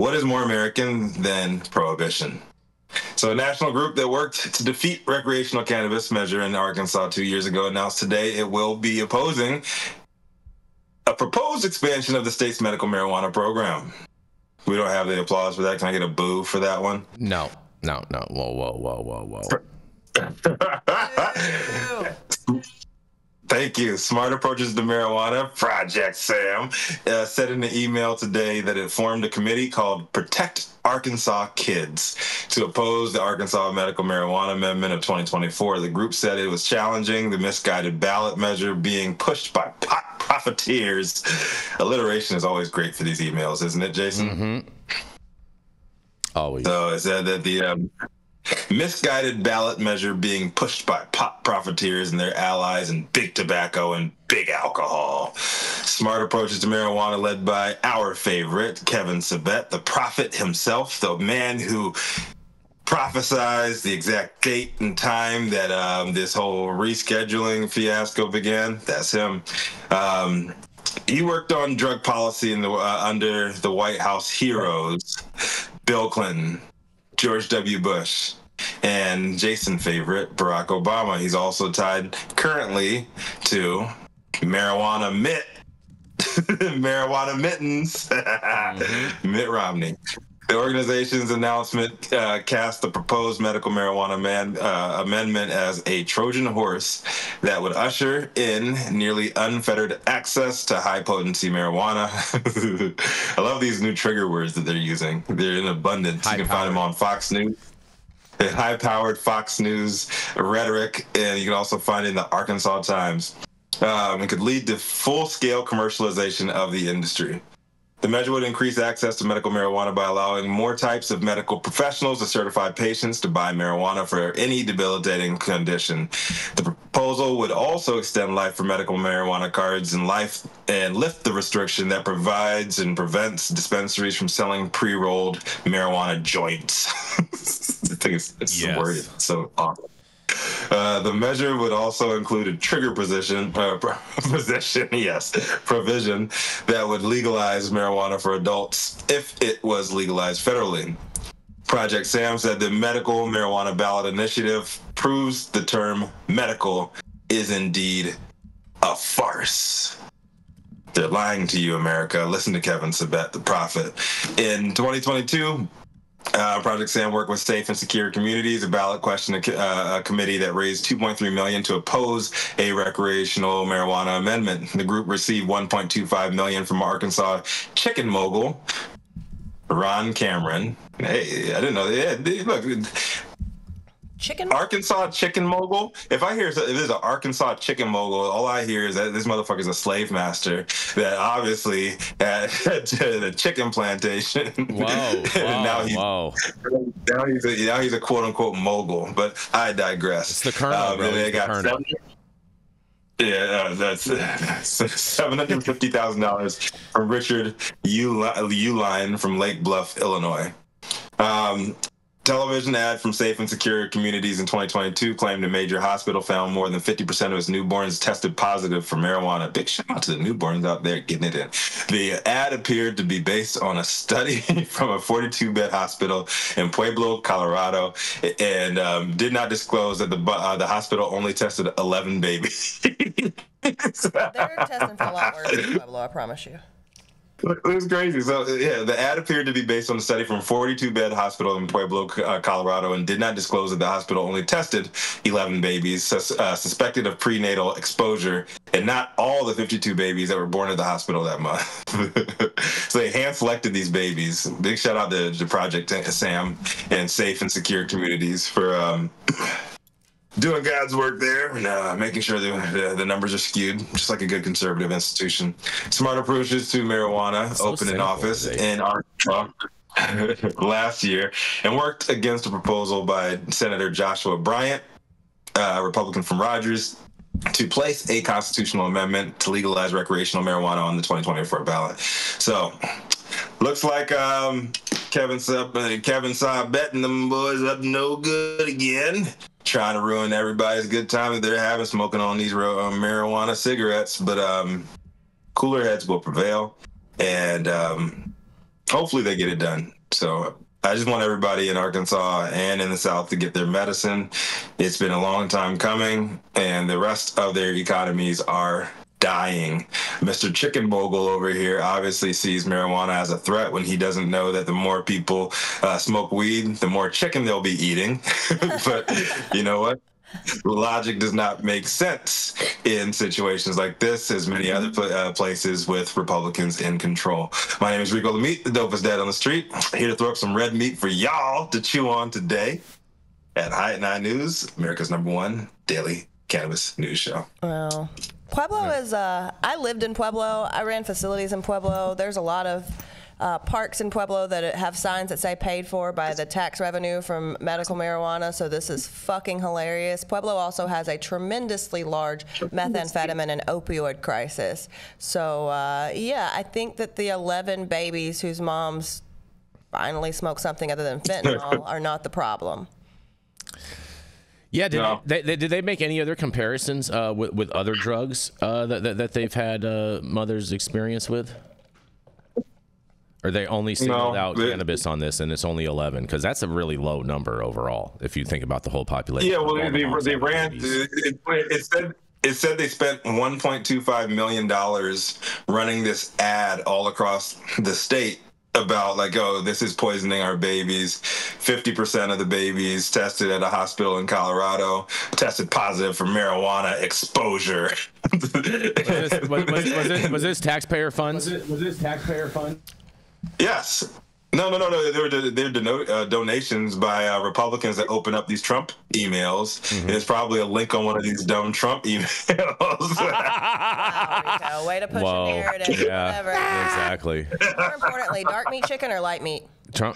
What is more American than prohibition? So a national group that worked to defeat recreational cannabis measure in Arkansas 2 years ago announced today it will be opposing a proposed expansion of the state's medical marijuana program. We don't have the applause for that. Can I get a boo for that one? No. Whoa. Thank you. Smart Approaches to Marijuana, Project Sam, said in an email today that it formed a committee called Protect Arkansas Kids to oppose the Arkansas Medical Marijuana Amendment of 2024. The group said it was challenging the misguided ballot measure being pushed by pot profiteers. Alliteration is always great for these emails, isn't it, Jason? Mm-hmm. Always. So it said that the misguided ballot measure being pushed by pot profiteers and their allies in big tobacco and big alcohol. Smart Approaches to Marijuana led by our favorite, Kevin Sabet, the prophet himself, the man who prophesized the exact date and time that this whole rescheduling fiasco began. That's him. He worked on drug policy under the White House heroes, Bill Clinton, George W. Bush, and Jason favorite, Barack Obama. He's also tied currently to marijuana mittens, Mitt Romney. The organization's announcement cast the proposed medical marijuana amendment as a Trojan horse that would usher in nearly unfettered access to high-potency marijuana. I love these new trigger words that they're using. They're in abundance. You can find them on Fox News. High-powered Fox News rhetoric, and you can also find it in the Arkansas Times. It could lead to full-scale commercialization of the industry. The measure would increase access to medical marijuana by allowing more types of medical professionals to certify patients to buy marijuana for any debilitating condition. The proposal would also extend life for medical marijuana cards and lift the restriction that provides and prevents dispensaries from selling pre-rolled marijuana joints. I think it's the word. It's so awful. The measure would also include a trigger provision that would legalize marijuana for adults if it was legalized federally. Project Sam said the medical marijuana ballot initiative proves the term medical is indeed a farce. They're lying to you, America. Listen to Kevin Sabet, the prophet. In 2022, Project Sam worked with Safe and Secure Communities, a ballot question committee that raised $2.3 million to oppose a recreational marijuana amendment. The group received $1.25 million from Arkansas chicken mogul Ron Cameron. Hey, I didn't know. Yeah, look. Arkansas chicken mogul. If there's an Arkansas chicken mogul, all I hear is that this motherfucker's a slave master that obviously had the chicken plantation. Now he's a quote unquote mogul. But I digress. It's the Colonel. They got that's $750,000 from Richard Uline from Lake Bluff, Illinois. Television ad from Safe and Secure Communities in 2022 claimed a major hospital found more than 50% of its newborns tested positive for marijuana. Big shout out to the newborns out there getting it in. The ad appeared to be based on a study from a 42-bed hospital in Pueblo, Colorado, and did not disclose that the hospital only tested 11 babies. They're testing for a lot worse in Pueblo, I promise you. It was crazy. So, the ad appeared to be based on a study from a 42-bed hospital in Pueblo, Colorado, and did not disclose that the hospital only tested 11 babies suspected of prenatal exposure, and not all the 52 babies that were born at the hospital that month. So they hand-selected these babies. Big shout-out to Project Sam and Safe and Secure Communities for doing God's work there and making sure the numbers are skewed, just like a good conservative institution. Smart Approaches to Marijuana opened in office in Arkansas last year and worked against a proposal by Senator Joshua Bryant, a Republican from Rogers, to place a constitutional amendment to legalize recreational marijuana on the 2024 ballot. So, looks like Kevin Saab betting them boys up no good again, trying to ruin everybody's good time that they're having smoking on these marijuana cigarettes. But cooler heads will prevail, and hopefully they get it done. So I just want everybody in Arkansas and in the South to get their medicine. It's been a long time coming, and the rest of their economies are dying. Mr. Chicken Mogul over here obviously sees marijuana as a threat when he doesn't know that the more people smoke weed, the more chicken they'll be eating. But you know what? Logic does not make sense in situations like this, as many other places with Republicans in control. My name is Rico Lamitte, the dopest dad on the street, here to throw up some red meat for y'all to chew on today at High at 9 News, America's #1 daily cannabis news show. Well, Pueblo is, I lived in Pueblo. I ran facilities in Pueblo. There's a lot of parks in Pueblo that have signs that say paid for by the tax revenue from medical marijuana, so this is fucking hilarious. Pueblo also has a tremendously large methamphetamine and opioid crisis. So, yeah, I think that the 11 babies whose moms finally smoke something other than fentanyl are not the problem. Yeah, did they make any other comparisons with other drugs that they've had mothers experience with? Or they only singled out cannabis on this, and it's only 11, because that's a really low number overall if you think about the whole population. Yeah, well, they ran. It said they spent $1.25 million running this ad all across the state about, like, oh, this is poisoning our babies. 50% of the babies tested at a hospital in Colorado tested positive for marijuana exposure. Was this taxpayer funds? Was this taxpayer funds? Yes. No. They're donations by Republicans that open up these Trump emails. Mm-hmm. There's probably a link on one of these dumb Trump emails. Wow, way to push a narrative. Yeah, whatever. Exactly. More importantly, dark meat chicken or light meat? Trump.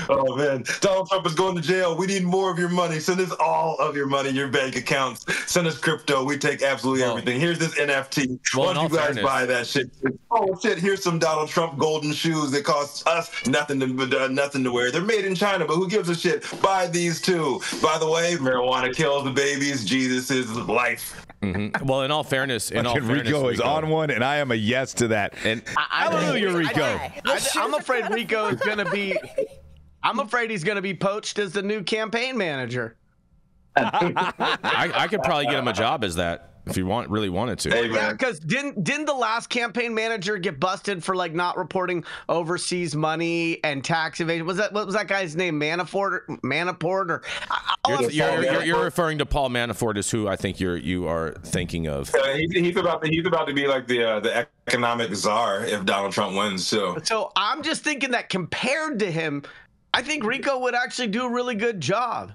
Oh man, Donald Trump is going to jail. We need more of your money. Send us all of your money, your bank accounts. Send us crypto. We take absolutely everything. Here's this NFT. Why don't you guys buy that shit? Oh shit, here's some Donald Trump golden shoes that cost us nothing to wear. They're made in China, but who gives a shit? Buy these too. By the way, marijuana kills the babies. Jesus is life. Mm-hmm. Well, in all fairness, Rico is on one, and I am a yes to that. And hallelujah, Rico. I'm afraid Rico is going to be. I'm afraid he's going to be poached as the new campaign manager. I could probably get him a job as that if you really wanted to. Hey, yeah, because didn't the last campaign manager get busted for like not reporting overseas money and tax evasion? What was that guy's name? Manafort or you're referring to Paul Manafort as who I think you are thinking of. He's about to be like the economic czar if Donald Trump wins too. So I'm just thinking that compared to him, I think Rico would actually do a really good job.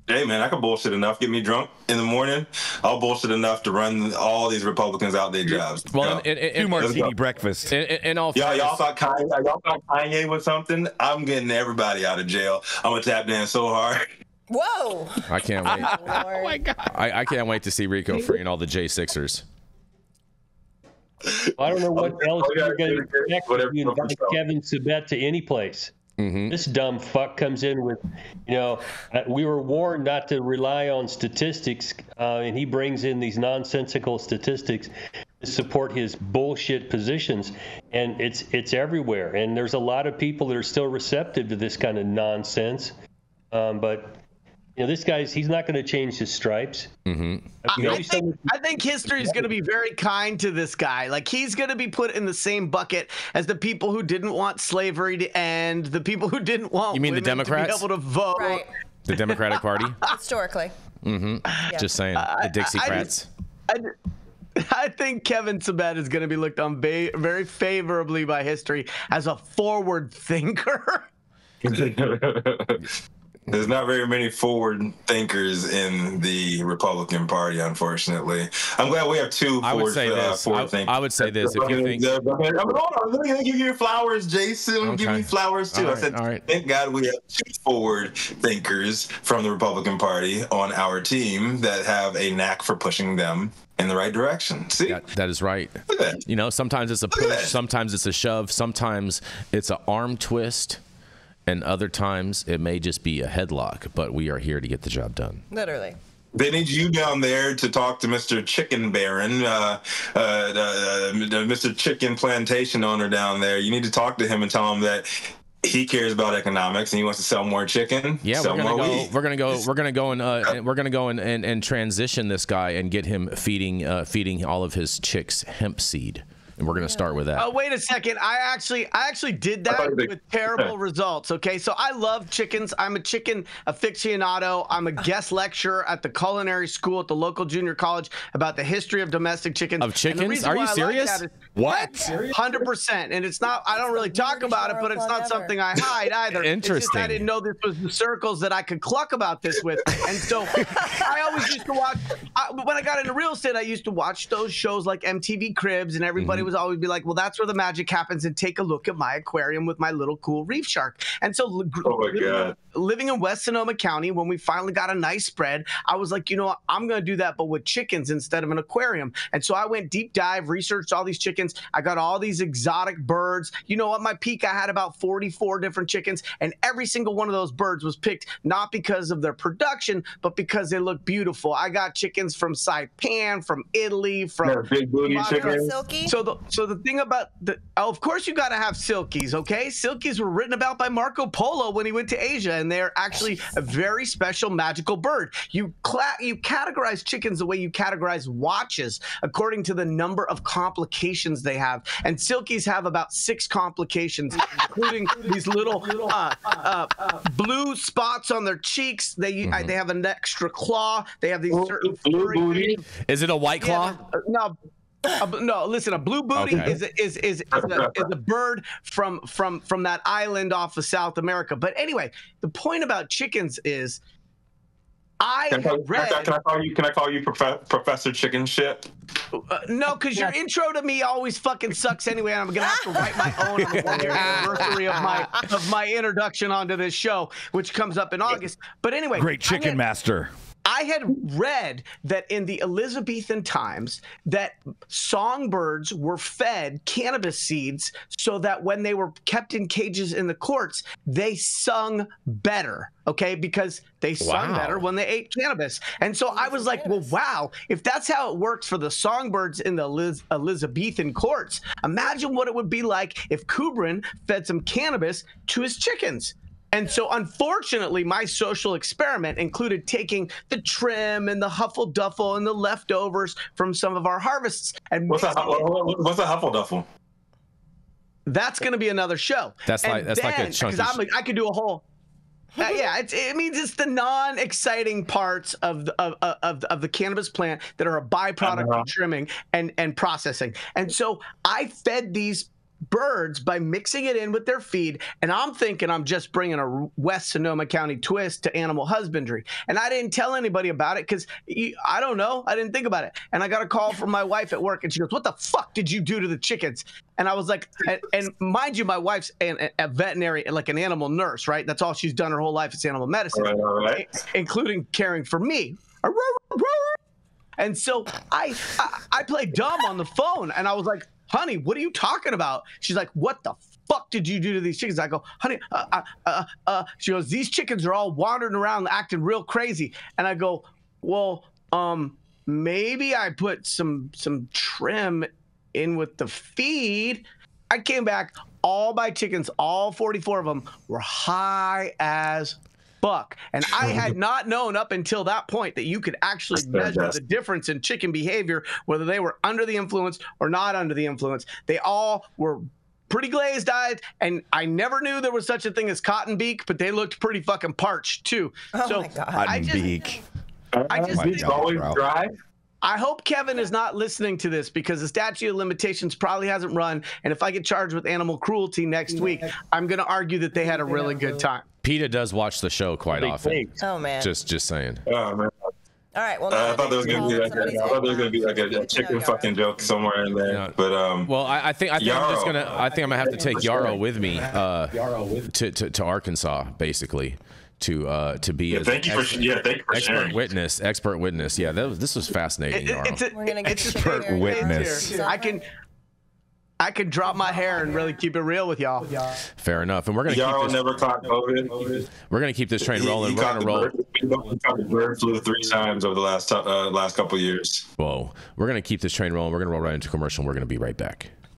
Hey, man, I can bullshit enough. Get me drunk in the morning. I'll bullshit enough to run all these Republicans out their jobs. Well, two martini breakfast. Y'all thought Kanye was something? I'm getting everybody out of jail. I'm going to tap dance so hard. Whoa. I can't wait. Oh, my God. I can't wait to see Rico freeing all the J6ers. I don't know what else you're going to expect if you invite Kevin Sabet to any place. Mm-hmm. This dumb fuck comes in with, we were warned not to rely on statistics, and he brings in these nonsensical statistics to support his bullshit positions, and it's everywhere. And there's a lot of people that are still receptive to this kind of nonsense, but this guy's, he's not going to change his stripes. Mm-hmm. I think history is going to be very kind to this guy. Like, he's going to be put in the same bucket as the people who didn't want slavery to end, the people who didn't want you mean the Democrats? To be able to vote. Right. The Democratic Party? Historically. Mm-hmm. Yeah. Just saying. The Dixiecrats. I think Kevin Sabet is going to be looked on very favorably by history as a forward thinker. There's not very many forward thinkers in the Republican Party, unfortunately. I'm glad we have two forward thinkers. I would say this. If you think... Let me give you your flowers, Jason. Okay. Give me flowers, too. All I said, right. Thank God we have two forward thinkers from the Republican Party on our team that have a knack for pushing them in the right direction. See? That is right. Look at that. Sometimes it's a push, sometimes it's a shove, sometimes it's an arm twist. And other times, it may just be a headlock, but we are here to get the job done. Literally. They need you down there to talk to Mr. Chicken Baron, Mr. Chicken Plantation owner down there. You need to talk to him and tell him that he cares about economics and he wants to sell more chicken. Yeah, we're gonna go and transition this guy and get him feeding all of his chicks hemp seed. And we're going to start with that. Oh, wait a second. I actually did that with terrible results. Okay, so I love chickens. I'm a chicken aficionado. I'm a guest lecturer at the culinary school at the local junior college about the history of domestic chickens. Of chickens? Are you serious? What? 100%. And it's not, I don't really talk about it, but it's not something I hide either. Interesting. It's just I didn't know this was the circles that I could cluck about this with. And so I always used to watch, when I got into real estate, I used to watch those shows like MTV Cribs, and everybody was always be like, well, that's where the magic happens, and take a look at my aquarium with my little cool reef shark. And so living in West Sonoma County, when we finally got a nice spread, I was like, you know what, I'm going to do that, but with chickens instead of an aquarium. And so I went deep dive, researched all these chickens. I got all these exotic birds. You know, at my peak, I had about 44 different chickens, and every single one of those birds was picked not because of their production, but because they look beautiful. I got chickens from Saipan, from Italy, from big booty chickens. Silky. So the thing about of course you got to have silkies, okay? Silkies were written about by Marco Polo when he went to Asia, and they're actually a very special magical bird. You categorize chickens the way you categorize watches, according to the number of complications they have. And silkies have about 6 complications, including these little blue spots on their cheeks. They have an extra claw. They have these certain furry. Is it a white claw? No. No, listen. A blue booty is a bird from that island off of South America. But anyway, the point about chickens is, Can I call you Professor Chicken Shit? No, because your intro to me always fucking sucks anyway, and I'm gonna have to write my own on the 1-year anniversary of my introduction onto this show, which comes up in August. But anyway, great chicken master. I had read that in the Elizabethan times that songbirds were fed cannabis seeds so that when they were kept in cages in the courts, they sung better, okay? Because they sung better when they ate cannabis. And so I was like, well, wow, if that's how it worked for the songbirds in the Elizabethan courts, imagine what it would be like if Kubrin fed some cannabis to his chickens. And so, unfortunately, my social experiment included taking the trim and the huffle duffle and the leftovers from some of our harvests. And what's a huffle duffle? That's going to be another show. That's like a chunky. Because I could do a whole. It means it's the non-exciting parts of the cannabis plant that are a byproduct of trimming and processing. And so I fed these birds by mixing it in with their feed, and I'm thinking I'm just bringing a West Sonoma County twist to animal husbandry, and I didn't tell anybody about it because I don't know, I didn't think about it. And I got a call from my wife at work, and she goes, "What the fuck did you do to the chickens?" And I was like, and mind you, my wife's a veterinary, like an animal nurse, right? That's all she's done her whole life is animal medicine, right. Including caring for me. And so I played dumb on the phone, and I was like, "Honey, what are you talking about?" She's like, "What the fuck did you do to these chickens?" I go, "Honey, she goes, "These chickens are all wandering around acting real crazy." And I go, "Well, maybe I put some trim in with the feed." I came back, all my chickens, all 44 of them, were high as fuck. And I had not known up until that point that you could actually measure the difference in chicken behavior, whether they were under the influence or not under the influence. They all were pretty glazed eyed, and I never knew there was such a thing as cotton beak, but they looked pretty fucking parched too. Oh my God. Cotton beak. I just Beak's always dry. I hope Kevin is not listening to this, because the statute of limitations probably hasn't run, and if I get charged with animal cruelty next week, I'm going to argue that they had a really good time. PETA does watch the show quite often. Oh man. Just saying. Oh man. All right. Well, I thought there was gonna be like a chicken fucking joke somewhere in there. Yeah. But well, I think I'm gonna have to take Yarrow with me to Arkansas, basically. To be expert witness. Yeah, this was fascinating. We're gonna get expert witness. I can drop my hair and really keep it real with y'all. Fair enough, and we're gonna never caught COVID. We're gonna keep this train rolling. We're gonna roll. We covered bird flu 3 times over the last couple of years. Whoa. We're going to keep this train rolling. We're going to roll right into commercial, and we're going to be right back.